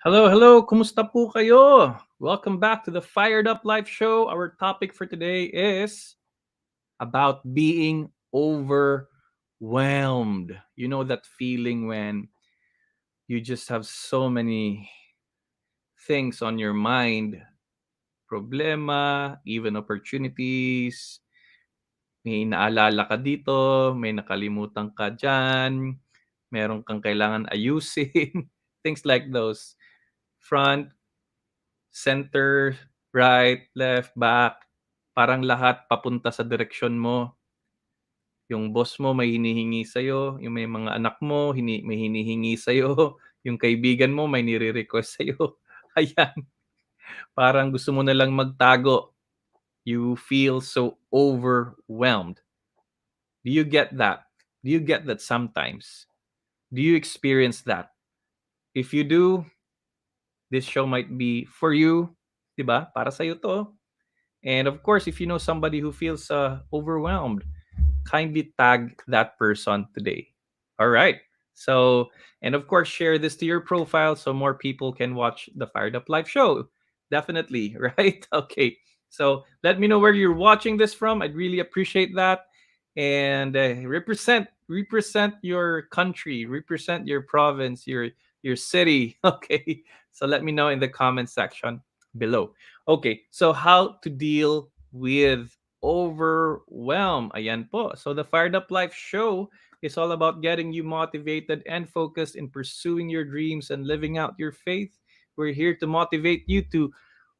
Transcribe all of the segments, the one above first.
Hello, hello. Kumusta po kayo? Welcome back to the Fired Up Life Show. Our topic for today is about being overwhelmed. You know that feeling when you just have so many things on your mind, problema, even opportunities. May naalala ka dito, may nakalimutan ka dyan, meron kang kailangan ayusin, things like those. Front, center, right, left, back, parang lahat papunta sa direksyon mo. Yung boss mo may hinihingi sa'yo, yung may mga anak mo may hinihingi sa'yo, yung kaibigan mo may nire-request sa'yo. Ayan, parang gusto mo na lang magtago. You feel so overwhelmed. Do you get that? Do you get that sometimes? Do you experience that? If you do, this show might be for you, 'di ba? Para sa'yo 'to. And of course, if you know somebody who feels overwhelmed, kindly tag that person today. All right. So, and of course, share this to your profile so more people can watch the Fired Up Live show. Definitely, right? Okay. So, let me know where you're watching this from. I'd really appreciate that. And represent your country, represent your province, your city. Okay. So, let me know in the comment section below. Okay. So, how to deal with overwhelm. Ayan po. So the Fired Up Life show is all about getting you motivated and focused in pursuing your dreams and living out your faith. We're here to motivate you to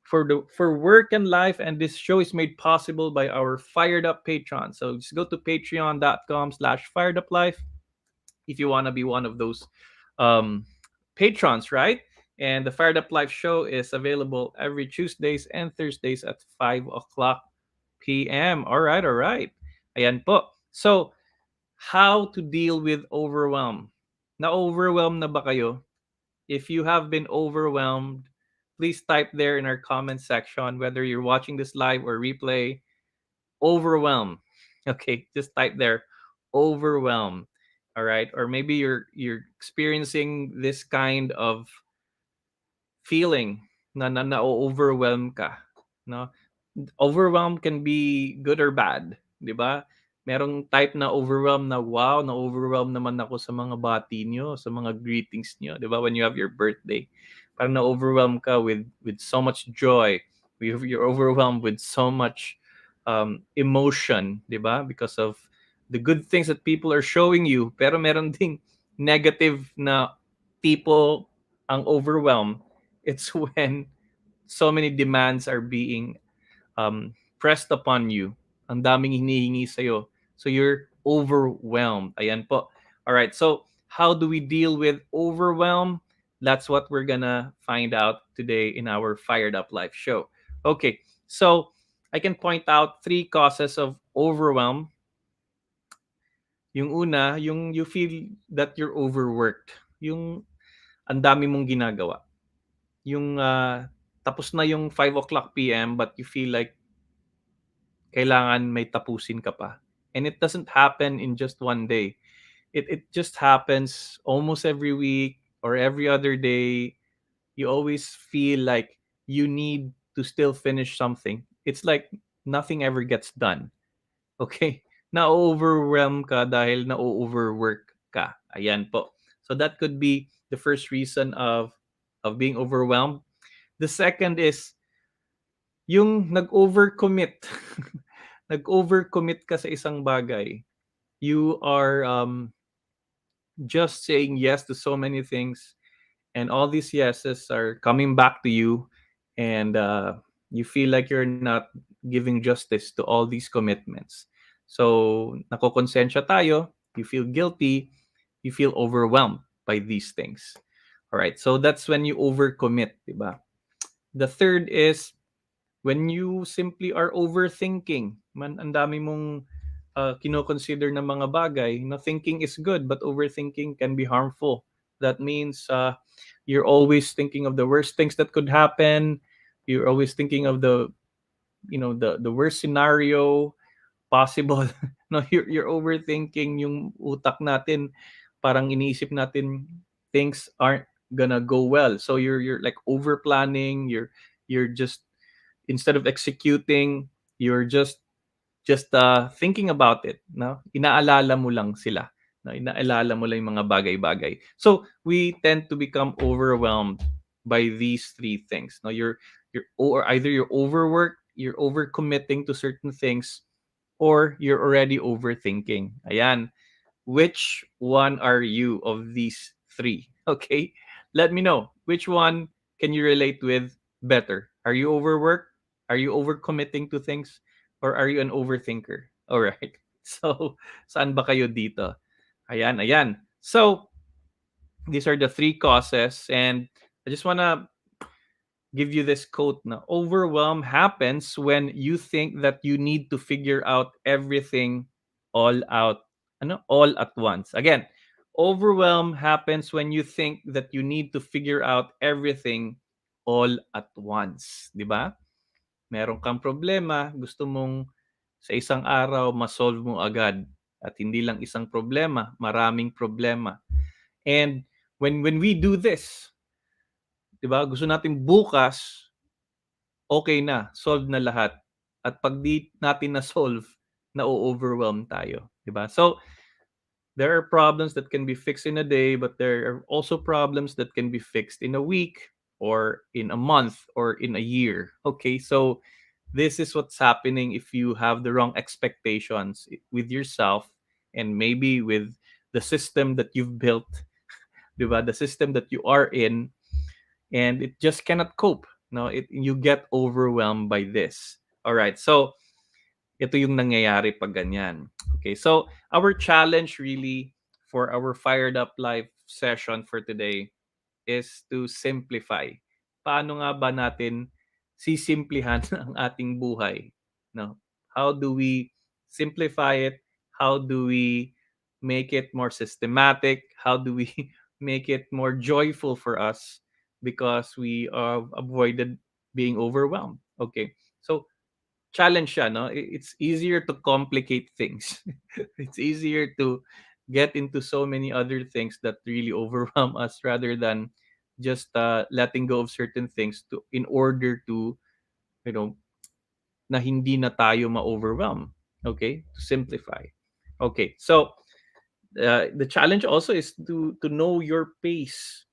for work and life, and this show is made possible by our Fired Up Patreon. So just go to patreon.com/fired up life if you want to be one of those um, patrons, right? And the Fired Up Life show is available every Tuesdays and Thursdays at 5 o'clock p.m. All right, all right. Ayan po. So, how to deal with overwhelm? Na-overwhelm na ba kayo? If you have been overwhelmed, please type there in our comment section whether you're watching this live or replay. Overwhelm. Okay, just type there overwhelm. All right, or maybe you're experiencing this kind of feeling na overwhelm ka, no? Overwhelm can be good or bad, 'di ba? Merong type na overwhelm na, wow, na-overwhelm naman ako sa mga bati niyo, sa mga greetings niyo, 'di ba? When you have your birthday, parang na-overwhelm ka with so much joy. You're overwhelmed with so much emotion, 'di ba? Because of the good things that people are showing you. Pero meron ding negative na people ang overwhelm. It's when so many demands are being pressed upon you. Ang daming hinihingi sa'yo. So you're overwhelmed. Ayan po. All right. So how do we deal with overwhelm? That's what we're gonna find out today in our Fired Up Life show. Okay. So I can point out three causes of overwhelm. Yung una, yung you feel that you're overworked. Yung ang dami mong ginagawa. Yung tapos na yung 5 o'clock p.m. but you feel like kailangan may tapusin ka pa. And it doesn't happen in just one day. It just happens almost every week or every other day. You always feel like you need to still finish something. It's like nothing ever gets done. Okay? Na-overwhelm ka dahil na-overwork ka. Ayan po. So that could be the first reason of being overwhelmed. The second is yung nag-overcommit. Nag-overcommit ka sa isang bagay. You are just saying yes to so many things, and all these yeses are coming back to you, and you feel like you're not giving justice to all these commitments. So, nakokonsensya tayo, you feel guilty, you feel overwhelmed by these things. All right, so that's when you overcommit, diba? The third is when you simply are overthinking. Ang dami mong kino-consider na mga bagay. No, thinking is good, but overthinking can be harmful. That means you're always thinking of the worst things that could happen. You're always thinking of the worst scenario possible. No, you're overthinking. Yung utak natin, parang iniisip natin things aren't gonna go well. So you're like over planning. You're just, instead of executing, you're just thinking about it, no? Inaalala mo lang sila, no? Inaalala mo lang yung mga bagay-bagay. So we tend to become overwhelmed by these three things, no? You're or either you're overworked, you're overcommitting to certain things, or you're already overthinking. Ayan. Which one are you of these three? Okay? Let me know. Which one can you relate with better? Are you overworked? Are you overcommitting to things? Or are you an overthinker? All right. So, saan ba kayo dito? Ayan, ayan. So, these are the three causes. And I just want to give you this quote na: overwhelm happens when you think that you need to figure out everything all at once. Again, overwhelm happens when you think that you need to figure out everything all at once, 'di ba? Meron kang problema, gusto mong sa isang araw ma-solve mo agad, at hindi lang isang problema, maraming problema. And when we do this, 'di ba? Gusto natin bukas okay na, solve na lahat. At 'pag di natin na-solve, na-o-overwhelm tayo, 'di ba? So, there are problems that can be fixed in a day, but there are also problems that can be fixed in a week, or in a month, or in a year. Okay? So, this is what's happening if you have the wrong expectations with yourself, and maybe with the system that you've built, 'di ba? The system that you are in, and it just cannot cope. No, you get overwhelmed by this. All right. So, ito yung nangyayari pag ganyan. Okay. So, our challenge really for our Fired Up Live session for today is to simplify. Paano nga ba natin sisimplihan ang ating buhay? No? How do we simplify it? How do we make it more systematic? How do we make it more joyful for us because we have avoided being overwhelmed? Okay. So, challenge siya, no? It's easier to complicate things. It's easier to get into so many other things that really overwhelm us, rather than just letting go of certain things to in order to, you know, na hindi na tayo ma-overwhelm. Okay? To simplify. Okay. So, the challenge also is to know your pace.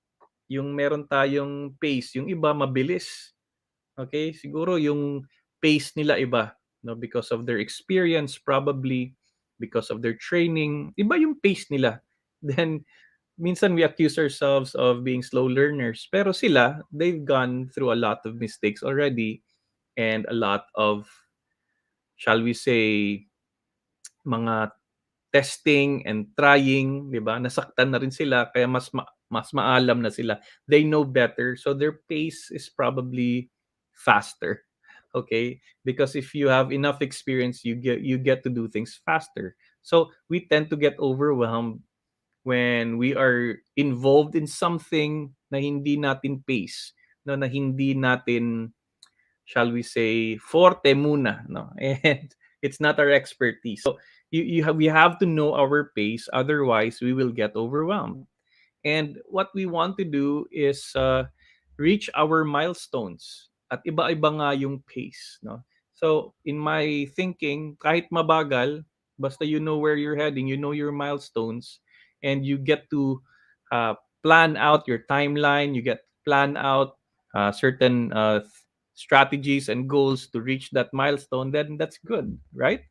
Yung meron tayong pace, yung iba mabilis. Okay? Siguro yung pace nila iba, no, because of their experience, probably because of their training, iba yung pace nila. Then minsan we accuse ourselves of being slow learners, pero sila, they've gone through a lot of mistakes already, and a lot of, shall we say, mga testing and trying, 'di ba? Nasaktan na rin sila, kaya mas maalam na sila. They know better, so their pace is probably faster. Okay? Because if you have enough experience, you get to do things faster. So we tend to get overwhelmed when we are involved in something na hindi natin pace, no, na hindi natin, shall we say, forte muna, no? And it's not our expertise. So we have to know our pace, otherwise we will get overwhelmed. And what we want to do is reach our milestones. At iba-iba nga yung pace, no? So in my thinking, kahit mabagal, basta you know where you're heading, you know your milestones, and you get to uh, plan out your timeline, you get plan out certain strategies and goals to reach that milestone, then that's good, right?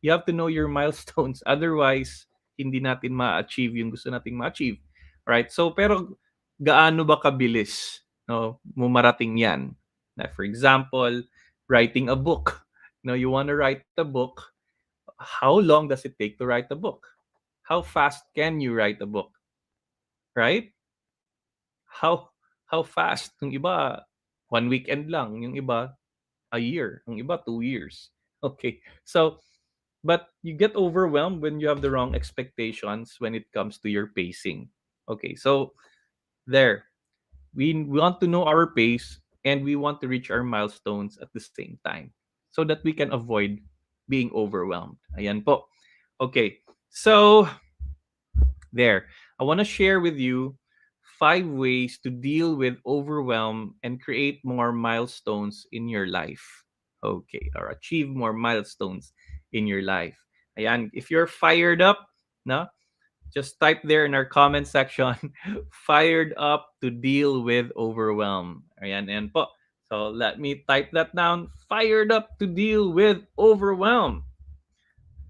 You have to know your milestones. Otherwise, hindi natin ma-achieve yung gusto nating ma-achieve. Right? So, pero gaano ba kabilis, no, mumarating yan? Na, for example, writing a book. No, you want to write a book. How long does it take to write a book? How fast can you write a book? Right? How fast? Yung iba, 1 weekend lang. Yung iba, a year. Yung iba, 2 years. Okay. So, but you get overwhelmed when you have the wrong expectations when it comes to your pacing. Okay. So, there. We want to know our pace, and we want to reach our milestones at the same time, so that we can avoid being overwhelmed. Ayan po. Okay. So, there. I want to share with you 5 ways to deal with overwhelm and create more milestones in your life. Okay, or achieve more milestones in your life. Ayan, if you're fired up, no, just type there in our comment section, fired up to deal with overwhelm. Ayan, and po. So let me type that down, fired up to deal with overwhelm.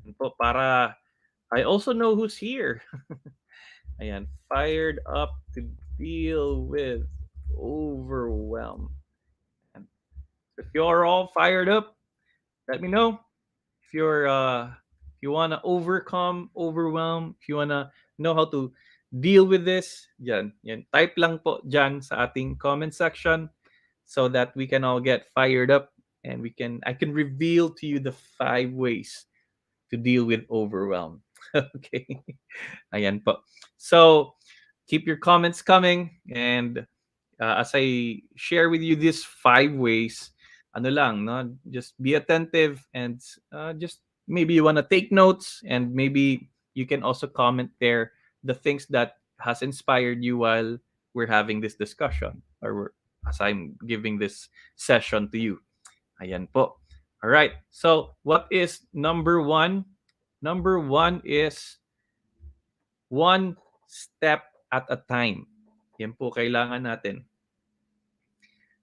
Ayan po, para I also know who's here. Ayan, fired up to deal with overwhelm. And if you're all fired up, let me know. If you wanna overcome overwhelm, if you wanna know how to deal with this, yan. Type lang po dyan sa ating comment section so that we can all get fired up and I can reveal to you the 5 ways to deal with overwhelm. Okay. Ayan po. So, keep your comments coming and as I share with you these 5 ways, ano lang, no? Just be attentive and just maybe you want to take notes and maybe you can also comment there the things that has inspired you while we're having this discussion or as I'm giving this session to you. Ayan po. All right. So, what is number 1? Number 1 is one step at a time. Yan po kailangan natin.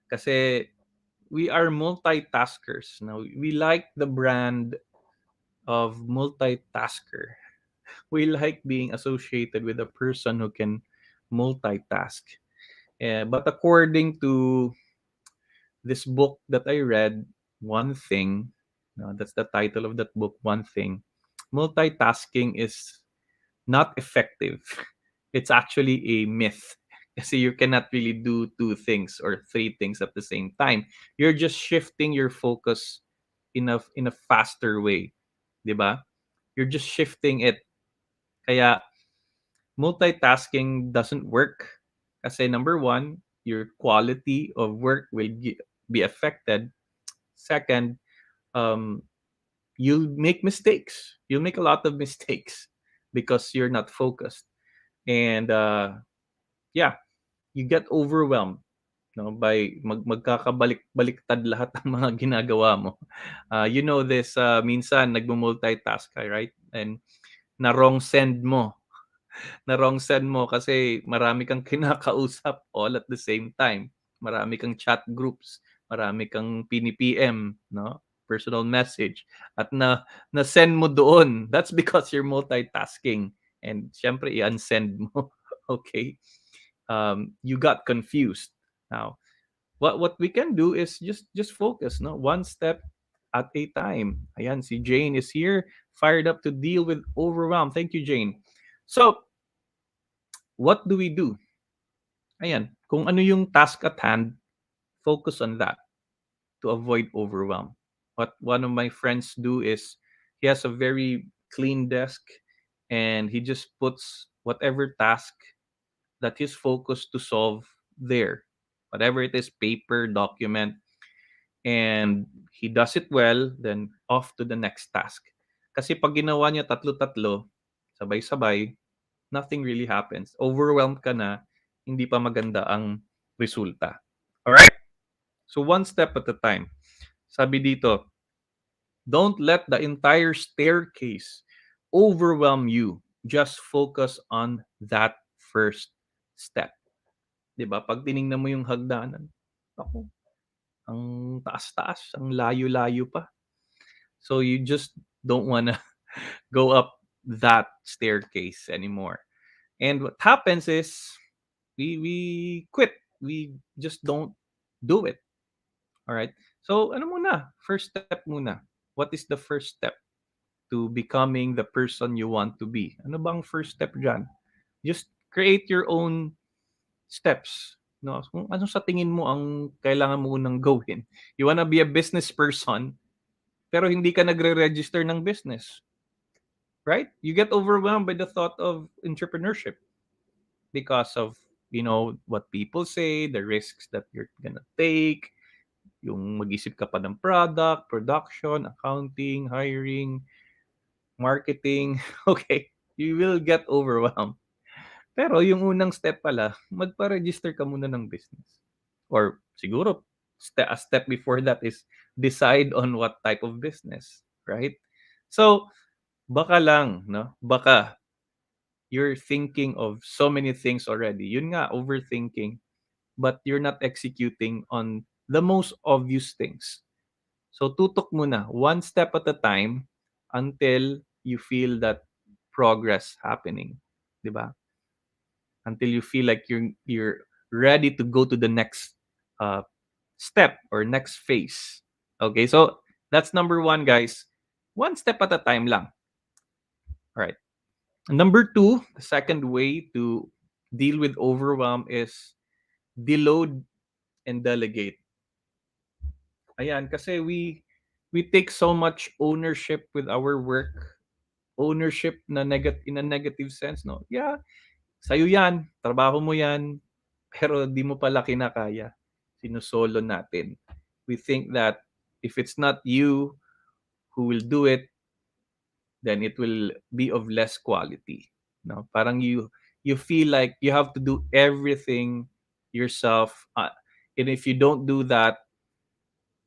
Kasi we are multitaskers. Now, we like the brand of multitasker. We like being associated with a person who can multitask. But according to this book that I read, One Thing, that's the title of that book, One Thing, multitasking is not effective. It's actually a myth. Kasi you cannot really do 2 things or 3 things at the same time. You're just shifting your focus in a faster way, 'di ba? You're just shifting it. Kaya multitasking doesn't work kasi number 1, your quality of work will be affected. Second, um you'll make mistakes. You'll make a lot of mistakes because you're not focused. And yeah, you get overwhelmed, no, by magkakabalik-baliktad lahat ng mga ginagawa mo. You know this, minsan nagmo-multitask ka, right? And na wrong send mo, na wrong send mo kasi marami kang kinakausap all at the same time. Marami kang chat groups, marami kang pini-PM, no? Personal message at na-send mo doon. That's because you're multitasking and siyempre i-unsend mo. Okay? You got confused. Now, what we can do is just focus, no? One step at a time. Ayan, si Jane is here, fired up to deal with overwhelm. Thank you, Jane. So, what do we do? Ayan, kung ano yung task at hand, focus on that to avoid overwhelm. What one of my friends do is he has a very clean desk and he just puts whatever task that he's focused to solve there. Whatever it is, paper, document, and he does it well, then off to the next task. Kasi pag ginawa niya tatlo-tatlo, sabay-sabay, nothing really happens. Overwhelmed ka na, hindi pa maganda ang resulta. Alright? So one step at a time. Sabi dito, don't let the entire staircase overwhelm you. Just focus on that first step. 'Di ba? Pag tiningnan mo yung hagdanan, naku, ang taas-taas, ang layo-layo pa. So you just don't wanna go up that staircase anymore. And what happens is we quit. We just don't do it. All right. So ano muna? First step muna. What is the first step to becoming the person you want to be? Ano bang first step diyan? Just create your own steps. No, kung ano sa tingin mo ang kailangan mo unang gawin. You wanna be a business person, pero hindi ka nagre-register ng business, right? You get overwhelmed by the thought of entrepreneurship because of, what people say, the risks that you're gonna take, yung mag-isip ka pa ng product, production, accounting, hiring, marketing. Okay, you will get overwhelmed. Pero yung unang step pala, magpa-register ka muna ng business. Or siguro a step before that is decide on what type of business, right? So, baka lang 'no, baka you're thinking of so many things already. Yun nga, overthinking, but you're not executing on the most obvious things. So tutok muna, one step at a time until you feel that progress happening, 'di ba? Until you feel like you're ready to go to the next uh, step or next phase. Okay, so that's number one, guys. One step at a time lang. All right. Number two, the second way to deal with overwhelm is deload and delegate. Ayan, kasi we take so much ownership with our work. Ownership na in a negative sense, no? Yeah, sa'yo yan, trabaho mo yan, pero di mo pala kinakaya. Sinusolo natin. We think that if it's not you who will do it, then it will be of less quality. No, parang you feel like you have to do everything yourself, and if you don't do that,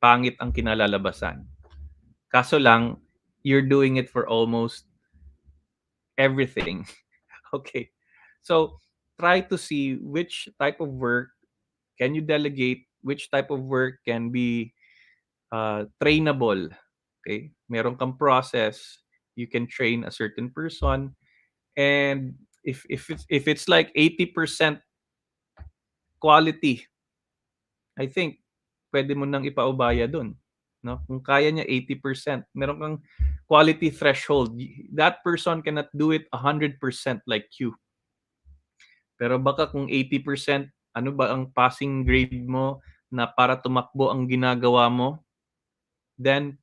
pangit ang kinalalabasan. Kaso lang, you're doing it for almost everything. Okay. So try to see which type of work can you delegate, which type of work can be trainable. Okay. Meron kang process, you can train a certain person. And if it's like 80% quality, I think pwede mo nang ipaubaya dun. No? Kung kaya niya 80%, meron kang quality threshold. That person cannot do it 100% like you. Pero baka kung 80%, ano ba ang passing grade mo na para tumakbo ang ginagawa mo, then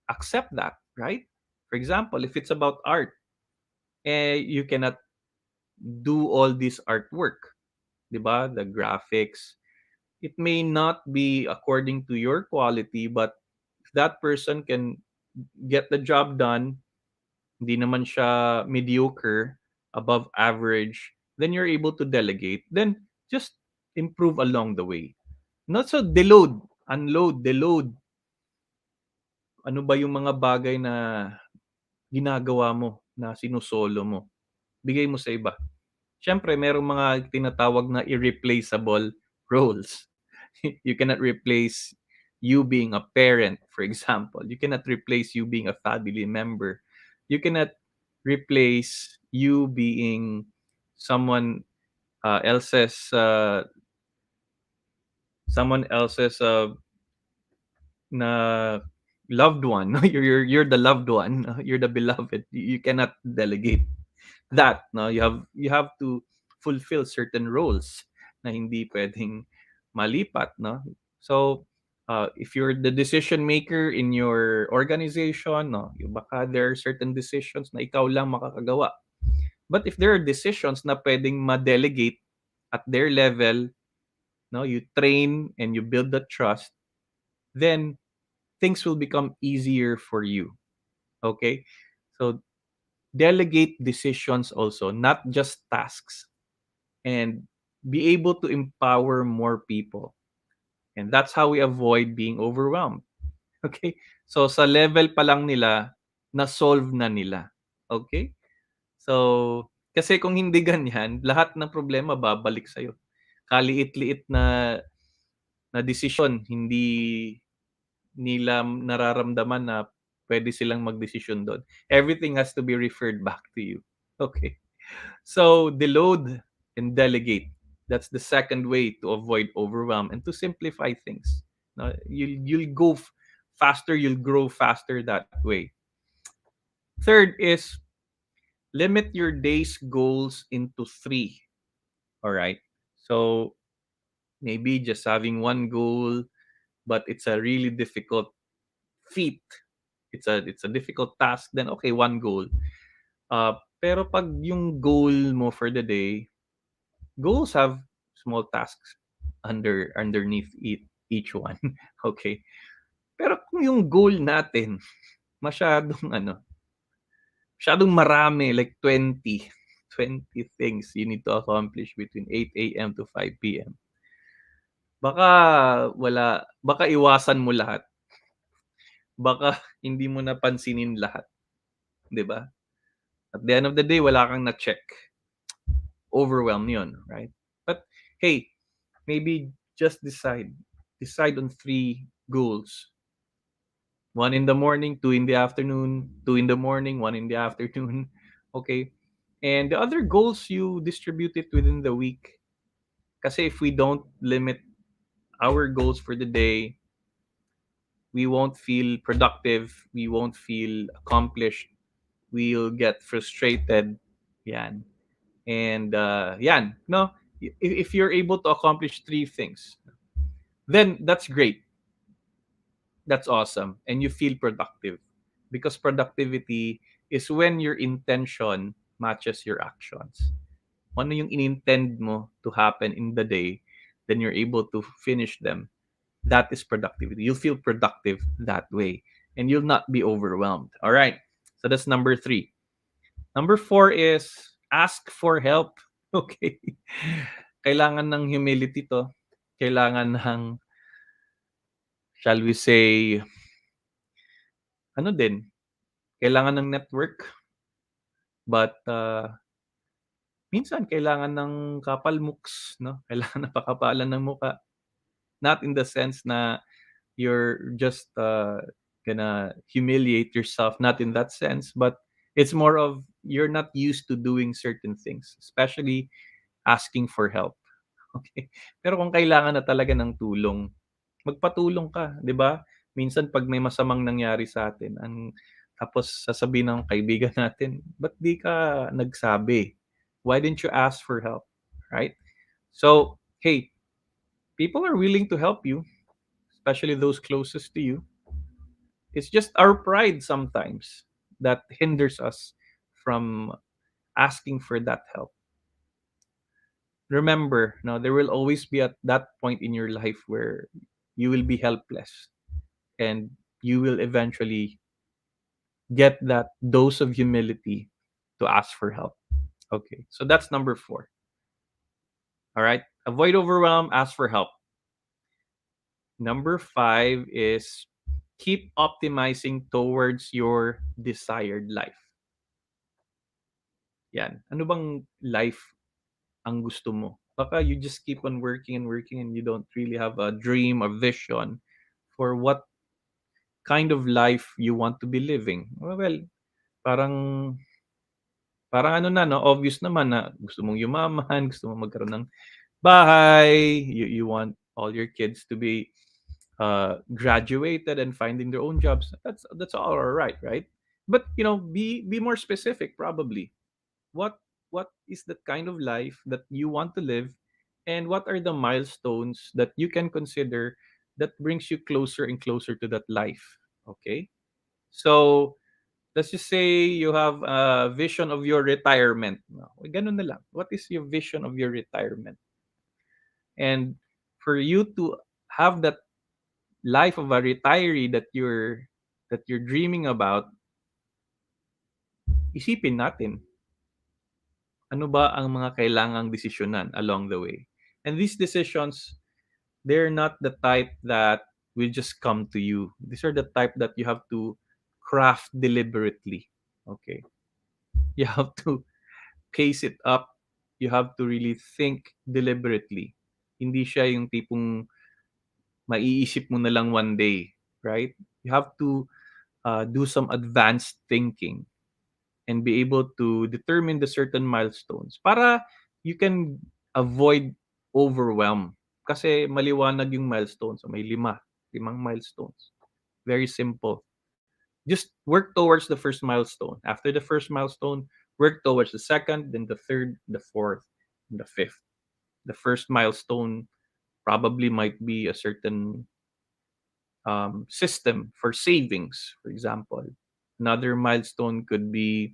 accept that, right? For example, if it's about art, you cannot do all this artwork, 'di ba? The graphics, it may not be according to your quality, but if that person can get the job done, hindi naman siya mediocre, above average, then you're able to delegate. Then just improve along the way. Not so deload, unload, deload. Ano ba yung mga bagay na ginagawa mo, na sinusolo mo? Bigay mo sa iba. Siyempre merong mga tinatawag na irreplaceable roles. You cannot replace you being a parent, for example. You cannot replace you being a family member. You cannot replace you being someone else's someone else's na loved one. No, you're the loved one. No? You're the beloved. You cannot delegate that. No, you have to fulfill certain roles na hindi pwedeng malipat. No, so if you're the decision maker in your organization, no, baka there are certain decisions na ikaw lang makakagawa. But if there are decisions na pwedeng ma-delegate at their level, no, you train and you build the trust, then things will become easier for you. Okay? So delegate decisions also, not just tasks, and be able to empower more people. And that's how we avoid being overwhelmed. Okay? So sa level pa lang nila, na-solve na nila. Okay? So, kasi kung hindi ganyan, lahat ng problema babalik sa'yo. Kaliit-liit na desisyon, hindi nila nararamdaman na pwede silang magdesisyon do'n. Everything has to be referred back to you. Okay. So, deload and delegate. That's the second way to avoid overwhelm and to simplify things. No, you'll go faster, you'll grow faster that way. Third is limit your day's goals into 3. All right. So, maybe just having one goal, but it's a really difficult feat. It's a difficult task, then okay, one goal. Pero pag yung goal mo for the day, goals have small tasks underneath each one. Okay. Pero kung yung goal natin masyadong masyadong marami, like 20. 20 things you need to accomplish between 8 a.m. to 5 p.m. Baka baka iwasan mo lahat. Baka hindi mo napansinin lahat, 'di ba? At the end of the day, wala kang na-check. Overwhelm 'yun, right? But hey, maybe just decide on 3 goals. One in the morning, two in the afternoon, two in the morning, one in the afternoon. Okay. And the other goals you distribute it within the week. Kasi if we don't limit our goals for the day, we won't feel productive, we won't feel accomplished, we'll get frustrated. Yan. And yan, no? If you're able to accomplish 3 things, then that's great. That's awesome. And you feel productive. Because productivity is when your intention matches your actions. Ano yung inintend mo to happen in the day, then you're able to finish them. That is productivity. You'll feel productive that way. And you'll not be overwhelmed. All right. So that's number 3. Number 4 is ask for help. Okay. Kailangan ng humility to. Kailangan ng, shall we say, ano din, kailangan ng network, but minsan kailangan ng kapalmuks, no? Kailangan ng pakapalan ng muka. Not in the sense na you're just gonna humiliate yourself, not in that sense, but it's more of you're not used to doing certain things, especially asking for help. Okay? Pero kung kailangan na talaga ng tulong, magpatulong ka, 'di ba? Minsan 'pag may masamang nangyari sa atin, tapos sasabihin ng kaibigan natin, "Ba't 'di ka nagsabi? Why didn't you ask for help?" Right? So, hey, people are willing to help you, especially those closest to you. It's just our pride sometimes that hinders us from asking for that help. Remember, now there will always be at that point in your life where you will be helpless and you will eventually get that dose of humility to ask for help. Okay, so that's number 4. All right, avoid overwhelm, ask for help. Number 5 is keep optimizing towards your desired life. Yan. Ano bang life ang gusto mo? Baka you just keep on working and working and you don't really have a dream or vision for what kind of life you want to be living. Well, parang parang ano na 'no, obvious naman na gusto mong yumaman, gusto mong magkaroon ng bahay, you want all your kids to be graduated and finding their own jobs. That's all right, right? But be more specific. Probably, what is the kind of life that you want to live, and what are the milestones that you can consider that brings you closer and closer to that life? Okay, so let's just say you have a vision of your retirement. No, ganun na lang. What is your vision of your retirement? And for you to have that life of a retiree that you're dreaming about, isipin natin, ano ba ang mga kailangang desisyonan along the way? And these decisions, they're not the type that will just come to you. These are the type that you have to craft deliberately. Okay? You have to pace it up. You have to really think deliberately. Hindi siya yung tipong maiisip mo na lang one day, right? You have to do some advanced thinking and be able to determine the certain milestones para you can avoid overwhelm. Kasi maliwanag yung milestones. So may limang milestones. Very simple. Just work towards the first milestone. After the first milestone, work towards the second, then the third, the fourth, and the fifth. The first milestone probably might be a certain system for savings, for example. Another milestone could be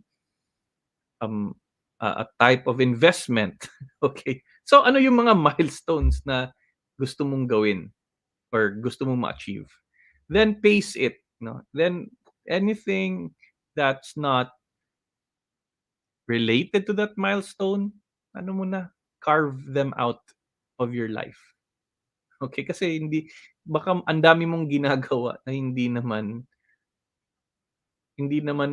a type of investment. Okay. So ano yung mga milestones na gusto mong gawin or gusto mong ma-achieve? Then pace it, no? Then anything that's not related to that milestone, ano mo na, carve them out of your life. Okay? Kasi hindi, baka ang dami mong ginagawa na hindi naman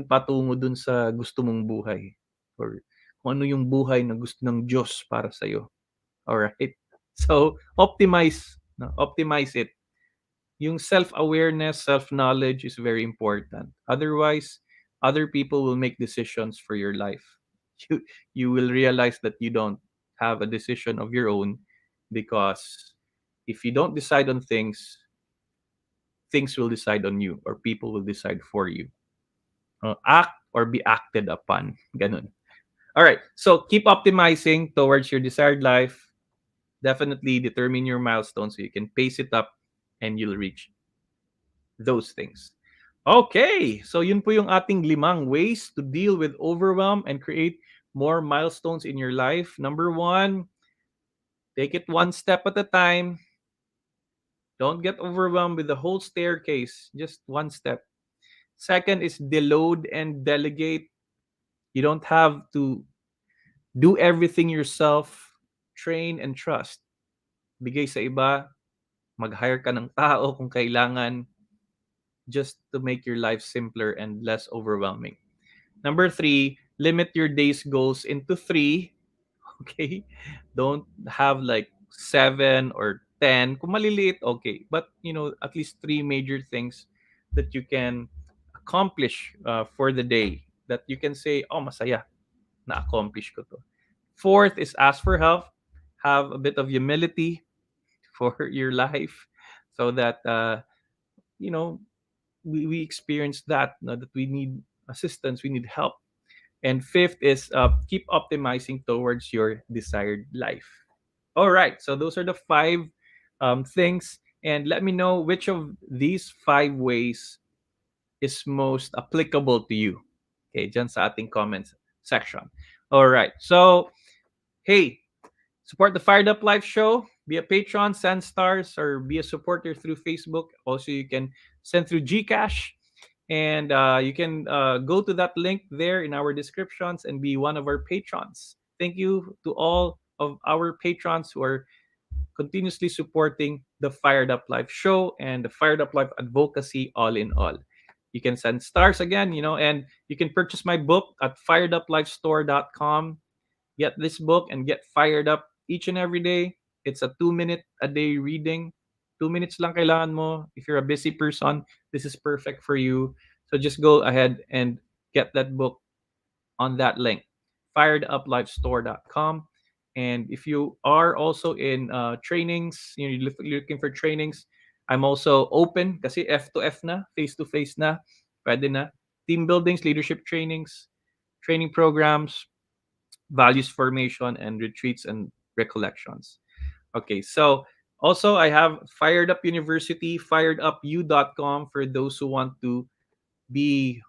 patungo dun sa gusto mong buhay or kung ano yung buhay na gusto ng Diyos para sa'yo. Alright? So, optimize, no? Optimize it. Yung self-awareness, self-knowledge is very important. Otherwise, other people will make decisions for your life. You you will realize that you don't have a decision of your own because if you don't decide on things, things will decide on you or people will decide for you. Act or be acted upon. Ganun. All right. So keep optimizing towards your desired life. Definitely determine your milestones so you can pace it up and you'll reach those things. Okay, so yun po yung ating limang ways to deal with overwhelm and create more milestones in your life. Number one, take it one step at a time. Don't get overwhelmed with the whole staircase, just one step. Second is deload and delegate. You don't have to do everything yourself. Train and trust. Bigay sa iba, mag-hire ka ng tao kung kailangan, just to make your life simpler and less overwhelming. Number three, limit your day's goals into three. Okay? Don't have like seven or 10. Kung maliliit, okay. But, at least three major things that you can accomplish for the day that you can say, oh, masaya, na-accomplish ko to. Fourth is ask for help. Have a bit of humility for your life so that, you know, we experience that, that we need assistance, we need help. And fifth is keep optimizing towards your desired life. All right, so those are the five things. And let me know which of these five ways is most applicable to you. Okay, dyan sa ating comments section. All right, so hey, support the Fired Up Life show. Be a patron, send stars, or be a supporter through Facebook. Also, you can send through Gcash. And you can go to that link there in our descriptions and be one of our patrons. Thank you to all of our patrons who are continuously supporting the Fired Up Life show and the Fired Up Life advocacy all in all. You can send stars again, and you can purchase my book at fireduplifestore.com. Get this book and get fired up each and every day. It's a 2 minute a day reading. 2 minutes lang kailangan mo. If you're a busy person, this is perfect for you. So just go ahead and get that book on that link, fireduplifestore.com. And if you are also in trainings, you're looking for trainings, I'm also open kasi F to F na, face to face na, pwede na. Team buildings, leadership trainings, training programs, values formation, and retreats and recollections. Okay, so also I have Fired Up University, firedupu.com for those who want to be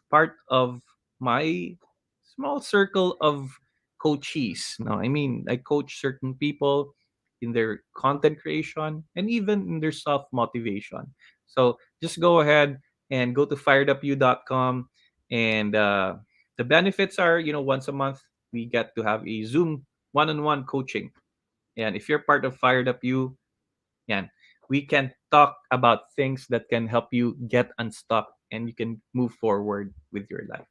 part of my small circle of coachees. No, I mean, I coach certain people in their content creation and even in their self motivation. So just go ahead and go to firedupu.com. And the benefits are, once a month, we get to have a Zoom one on one coaching. And if you're part of Fired Up You, yan, we can talk about things that can help you get unstuck and you can move forward with your life.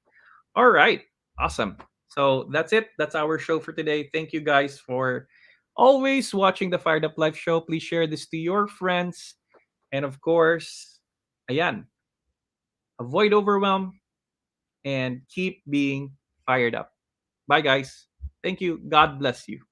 All right. Awesome. So that's it. That's our show for today. Thank you guys for always watching the Fired Up Life show. Please share this to your friends. And of course, ayan, avoid overwhelm and keep being fired up. Bye, guys. Thank you. God bless you.